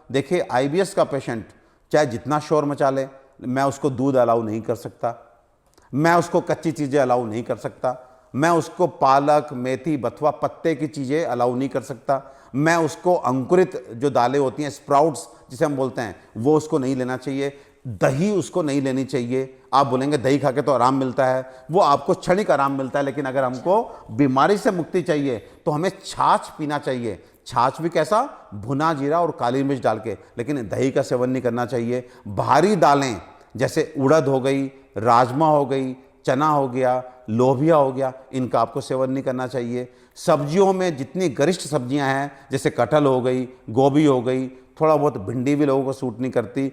देखिए आईबीएस का पेशेंट चाहे जितना शोर मचा ले, मैं उसको दूध अलाउ नहीं कर सकता, मैं उसको कच्ची चीज़ें अलाउ नहीं कर सकता, मैं उसको पालक, मेथी, बथुआ, पत्ते की चीज़ें अलाउ नहीं कर सकता, मैं उसको अंकुरित जो दालें होती हैं, स्प्राउट्स जिसे हम बोलते हैं, वो उसको नहीं लेना चाहिए, दही उसको नहीं लेनी चाहिए। आप बोलेंगे दही खा के तो आराम मिलता है, वो आपको क्षणिक आराम मिलता है, लेकिन अगर हमको बीमारी से मुक्ति चाहिए तो हमें छाछ पीना चाहिए। छाछ भी कैसा? भुना जीरा और काली मिर्च डाल के, लेकिन दही का सेवन नहीं करना चाहिए। भारी दालें जैसे उड़द हो गई, राजमा हो गई, चना हो गया, लोबिया हो गया, इनका आपको सेवन नहीं करना चाहिए। सब्जियों में जितनी गरिष्ठ सब्जियां हैं, जैसे कटहल हो गई, गोभी हो गई, थोड़ा बहुत भिंडी भी लोगों को सूट नहीं करती,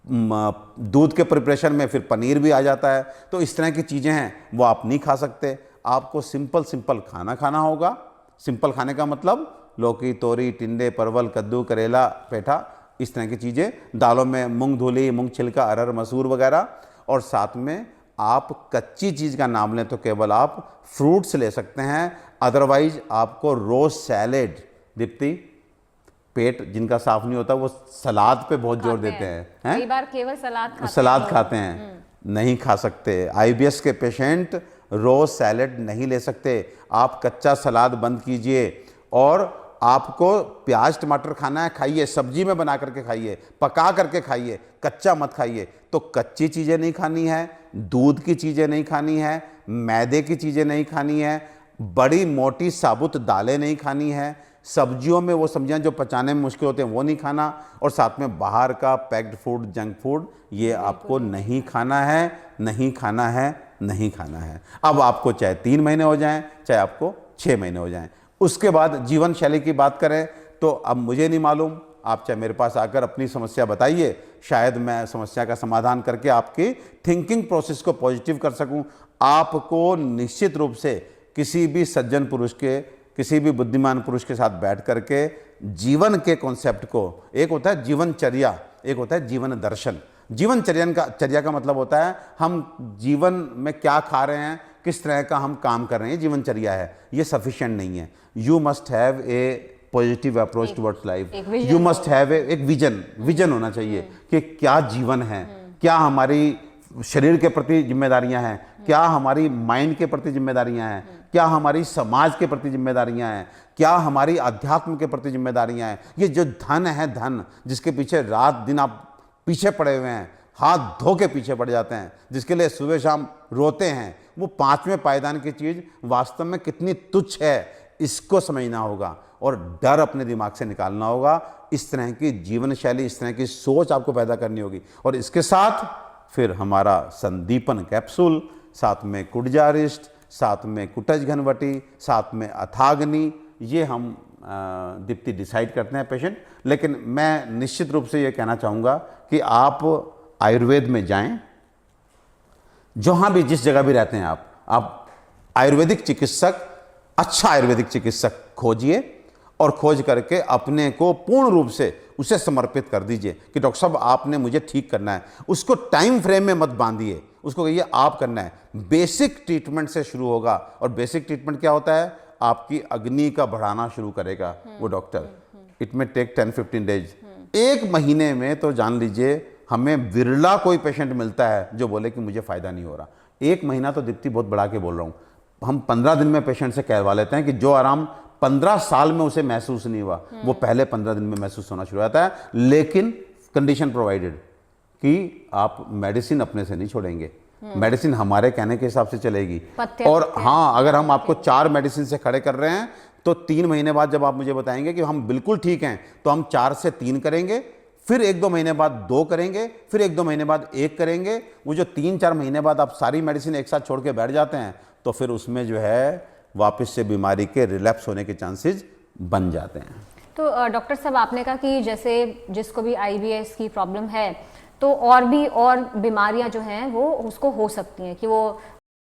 दूध के प्रिपरेशन में फिर पनीर भी आ जाता है, तो इस तरह की चीज़ें हैं वो आप नहीं खा सकते। आपको सिंपल सिंपल खाना खाना होगा। सिंपल खाने का मतलब लौकी, तोरी, टिंडे, परवल, कद्दू, करेला, पेठा, इस तरह की चीज़ें। दालों में मूंग धुली, मूंग छिलका, अरहर, मसूर वगैरह। और साथ में आप कच्ची चीज़ का नाम लें तो केवल आप फ्रूट्स ले सकते हैं, अदरवाइज आपको रोज सैलेड। दीप्ति, पेट जिनका साफ नहीं होता वो सलाद पे बहुत जोर देते हैं, कई बार केवल सलाद खाते हैं, नहीं खा सकते। आईबीएस के पेशेंट रोज सैलेड नहीं ले सकते। आप कच्चा सलाद बंद कीजिए, और आपको प्याज टमाटर खाना है, खाइए, सब्जी में बना करके खाइए, पका करके खाइए, कच्चा मत खाइए। तो कच्ची चीज़ें नहीं खानी है, दूध की चीज़ें नहीं खानी है, मैदे की चीज़ें नहीं खानी है, बड़ी मोटी साबुत दालें नहीं खानी है, सब्जियों में वो सब्जियां जो पचाने में मुश्किल होते हैं वो नहीं खाना, और साथ में बाहर का पैक्ड फूड, जंक फूड, ये आपको नहीं खाना है, नहीं खाना है, नहीं खाना है। अब आपको चाहे 3 महीने हो जाएं, चाहे आपको 6 महीने हो जाएं। उसके बाद जीवन शैली की बात करें तो अब मुझे नहीं मालूम, आप चाहे मेरे पास आकर अपनी समस्या बताइए, शायद मैं समस्या का समाधान करके आपकी थिंकिंग प्रोसेस को पॉजिटिव कर सकूं। आपको निश्चित रूप से किसी भी सज्जन पुरुष के, किसी भी बुद्धिमान पुरुष के साथ बैठ करके जीवन के कॉन्सेप्ट को, एक होता है जीवनचर्या, एक होता है जीवन दर्शन। चर्या का मतलब होता है हम जीवन में क्या खा रहे हैं, किस तरह का हम काम कर रहे हैं, जीवनचर्या है। ये सफिशिएंट नहीं है। You must have a positive approach towards life. You must have एक विजन होना चाहिए कि क्या जीवन है, क्या हमारी शरीर के प्रति जिम्मेदारियां हैं, क्या हमारी माइंड के प्रति जिम्मेदारियां हैं, क्या हमारी समाज के प्रति जिम्मेदारियां हैं, क्या हमारी अध्यात्म के प्रति जिम्मेदारियां हैं। ये जो धन है, धन जिसके पीछे रात दिन आप पीछे पड़े हुए हैं, हाथ धो के पीछे पड़ जाते हैं, जिसके लिए सुबह शाम रोते हैं, वो 5वें पायदान की चीज़ वास्तव में कितनी तुच्छ है, इसको समझना होगा और डर अपने दिमाग से निकालना होगा। इस तरह की जीवन शैली, इस तरह की सोच आपको पैदा करनी होगी। और इसके साथ फिर हमारा संदीपन कैप्सूल, साथ में कुडजारिस्ट, साथ में कुटज घनवटी, साथ में अथाग्नि, ये हम दीप्ति डिसाइड करते हैं पेशेंट। लेकिन मैं निश्चित रूप से ये कहना चाहूँगा कि आप आयुर्वेद में जाएं, जहाँ भी जिस जगह भी रहते हैं आप आयुर्वेदिक चिकित्सक, अच्छा आयुर्वेदिक चिकित्सक खोजिए, और खोज करके अपने को पूर्ण रूप से उसे समर्पित कर दीजिए कि डॉक्टर साहब आपने मुझे ठीक करना है। उसको टाइम फ्रेम में मत बांधिए, उसको कहिए आप करना है। बेसिक ट्रीटमेंट से शुरू होगा, और बेसिक ट्रीटमेंट क्या होता है? आपकी अग्नि का बढ़ाना शुरू करेगा वो डॉक्टर। इट में टेक 10-15 डेज। 1 महीने में तो जान लीजिए हमें विरला कोई पेशेंट मिलता है जो बोले कि मुझे फ़ायदा नहीं हो रहा। 1 महीना तो दीप्ति बहुत बढ़ा के बोल रहा हूँ। हम 15 दिन में पेशेंट से कहवा लेते हैं कि जो आराम 15 साल में उसे महसूस नहीं हुआ, वो पहले 15 दिन में महसूस होना शुरू होता है। लेकिन कंडीशन प्रोवाइडेड कि आप मेडिसिन अपने से नहीं छोड़ेंगे, मेडिसिन हमारे कहने के हिसाब से चलेगी। और हाँ, अगर हम आपको 4 मेडिसिन से खड़े कर रहे हैं तो 3 महीने बाद जब आप मुझे बताएंगे कि हम बिल्कुल ठीक हैं, तो हम 4 से 3 करेंगे, फिर 1-2 महीने बाद 2 करेंगे, फिर 1-2 महीने बाद 1 करेंगे। वो जो 3-4 महीने बाद आप सारी मेडिसिन एक साथ छोड़ के बैठ जाते हैं, तो फिर उसमें जो है वापस से बीमारी के रिलैप्स होने के चांसेस बन जाते हैं। तो डॉक्टर साहब, आपने कहा कि जैसे जिसको भी आईबीएस की प्रॉब्लम है, तो और भी और बीमारियां जो हैं वो उसको हो सकती हैं, कि वो